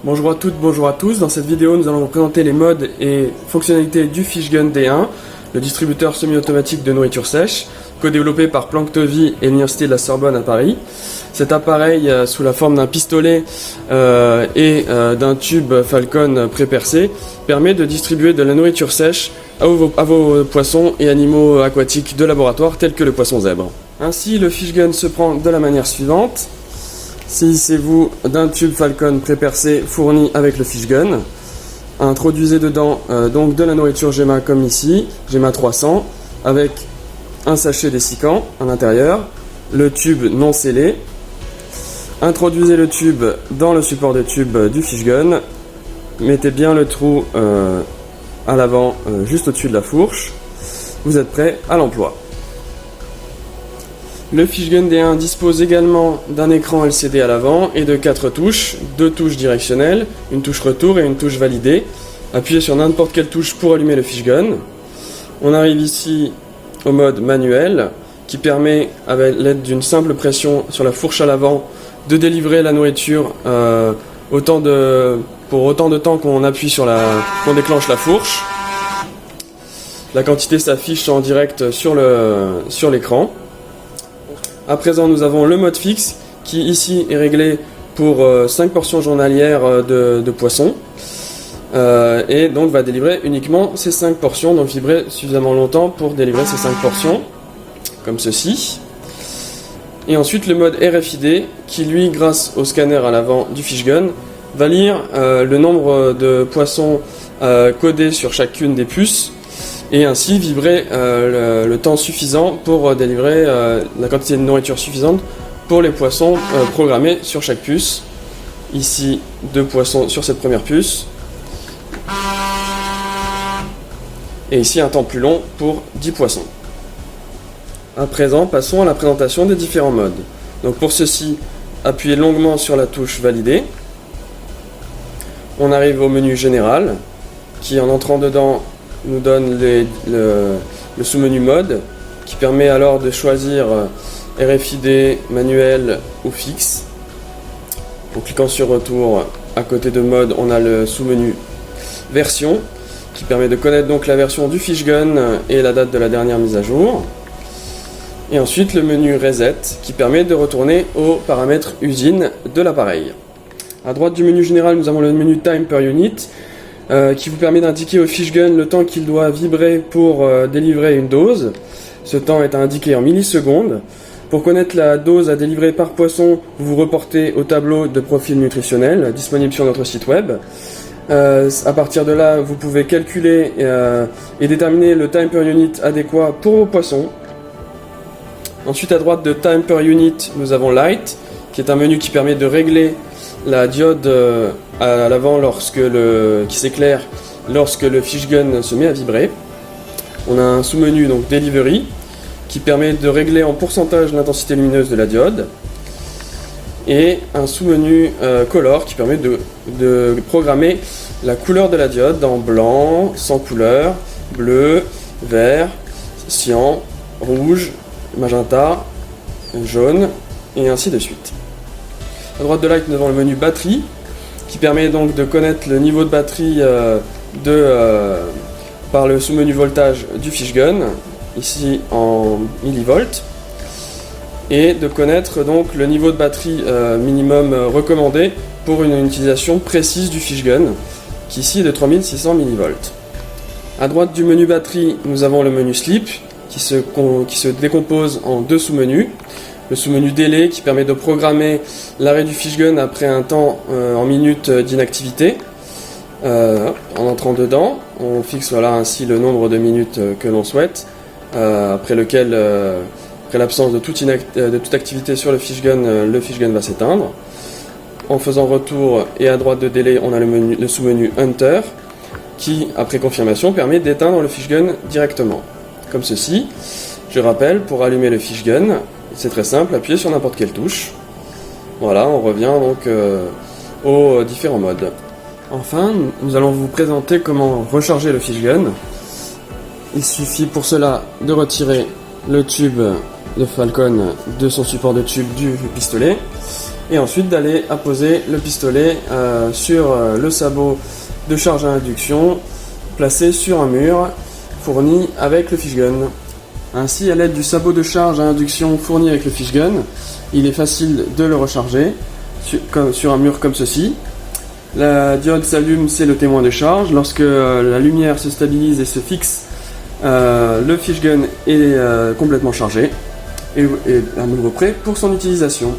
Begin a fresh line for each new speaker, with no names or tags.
Bonjour à toutes, bonjour à tous. Dans cette vidéo, nous allons vous présenter les modes et fonctionnalités du Fishgun D1, le distributeur semi-automatique de nourriture sèche, co-développé par Planctovie et l'Université de la Sorbonne à Paris. Cet appareil, sous la forme d'un pistolet et d'un tube Falcon prépercé, permet de distribuer de la nourriture sèche à vos poissons et animaux aquatiques de laboratoire tels que le poisson zèbre. Ainsi, le Fishgun se prend de la manière suivante. Saisissez-vous d'un tube Falcon prépercé fourni avec le Fishgun. Introduisez dedans donc de la nourriture Gemma comme ici, Gemma 300, avec un sachet dessicant à l'intérieur, le tube non scellé. Introduisez le tube dans le support de tube du Fishgun. Mettez bien le trou à l'avant, juste au-dessus de la fourche. Vous êtes prêt à l'emploi. Le Fishgun D1 dispose également d'un écran LCD à l'avant et de 4 touches, 2 touches directionnelles, une touche retour et une touche validée. Appuyez sur n'importe quelle touche pour allumer le Fishgun. On arrive ici au mode manuel qui permet, avec l'aide d'une simple pression sur la fourche à l'avant, de délivrer la nourriture pour autant de temps qu'on appuie qu'on déclenche la fourche. La quantité s'affiche en direct sur l'écran. À présent, nous avons le mode fixe qui ici est réglé pour 5 portions journalières de poissons et donc va délivrer uniquement ces 5 portions, donc vibrer suffisamment longtemps pour délivrer ces 5 portions, comme ceci. Et ensuite le mode RFID qui lui, grâce au scanner à l'avant du Fishgun, va lire le nombre de poissons codés sur chacune des puces, et ainsi vibrer le temps suffisant pour délivrer la quantité de nourriture suffisante pour les poissons programmés sur chaque puce. Ici, 2 poissons sur cette première puce. Et ici, un temps plus long pour 10 poissons. À présent, passons à la présentation des différents modes. Donc pour ceci, appuyez longuement sur la touche Valider. On arrive au menu Général, qui en entrant dedans nous donne le sous-menu mode qui permet alors de choisir RFID, manuel ou fixe. En cliquant sur retour, à côté de mode, on a le sous-menu version qui permet de connaître donc la version du Fishgun et la date de la dernière mise à jour. Et ensuite le menu reset qui permet de retourner aux paramètres usine de l'appareil. À droite du menu général, nous avons le menu time per unit qui vous permet d'indiquer au Fishgun le temps qu'il doit vibrer pour délivrer une dose. Ce temps est indiqué en millisecondes. Pour connaître la dose à délivrer par poisson, vous vous reportez au tableau de profil nutritionnel disponible sur notre site web. À partir de là, vous pouvez calculer et déterminer le time per unit adéquat pour vos poissons. Ensuite, à droite de time per unit, nous avons light, qui est un menu qui permet de régler la diode à l'avant qui s'éclaire lorsque le Fishgun se met à vibrer. On a un sous-menu donc Delivery qui permet de régler en pourcentage l'intensité lumineuse de la diode et un sous-menu Color qui permet de programmer la couleur de la diode en blanc, sans couleur, bleu, vert, cyan, rouge, magenta, jaune et ainsi de suite. À droite de Light, nous avons le menu batterie qui permet donc de connaître le niveau de batterie par le sous-menu voltage du Fishgun, ici en millivolts, et de connaître donc le niveau de batterie minimum recommandé pour une utilisation précise du Fishgun, qui ici est de 3600 millivolts. À droite du menu batterie, nous avons le menu sleep qui se décompose en 2 sous-menus. Le sous-menu délai qui permet de programmer l'arrêt du Fishgun après un temps en minutes d'inactivité. En entrant dedans, on fixe ainsi le nombre de minutes que l'on souhaite, après l'absence de toute activité sur le Fishgun va s'éteindre. En faisant retour et à droite de délai, on a le sous-menu Hunter qui, après confirmation, permet d'éteindre le Fishgun directement. Comme ceci. Je rappelle, pour allumer le Fishgun, c'est très simple, appuyez sur n'importe quelle touche. Voilà, on revient donc aux différents modes. Enfin, nous allons vous présenter comment recharger le Fishgun. Il suffit pour cela de retirer le tube de Falcon de son support de tube du pistolet. et ensuite d'aller apposer le pistolet sur le sabot de charge à induction placé sur un mur fourni avec le fishgun. Ainsi, à l'aide du sabot de charge à induction fourni avec le fishgun, il est facile de le recharger sur un mur comme ceci. La diode s'allume, c'est le témoin de charge. Lorsque la lumière se stabilise et se fixe, le fishgun est complètement chargé et à nouveau prêt pour son utilisation.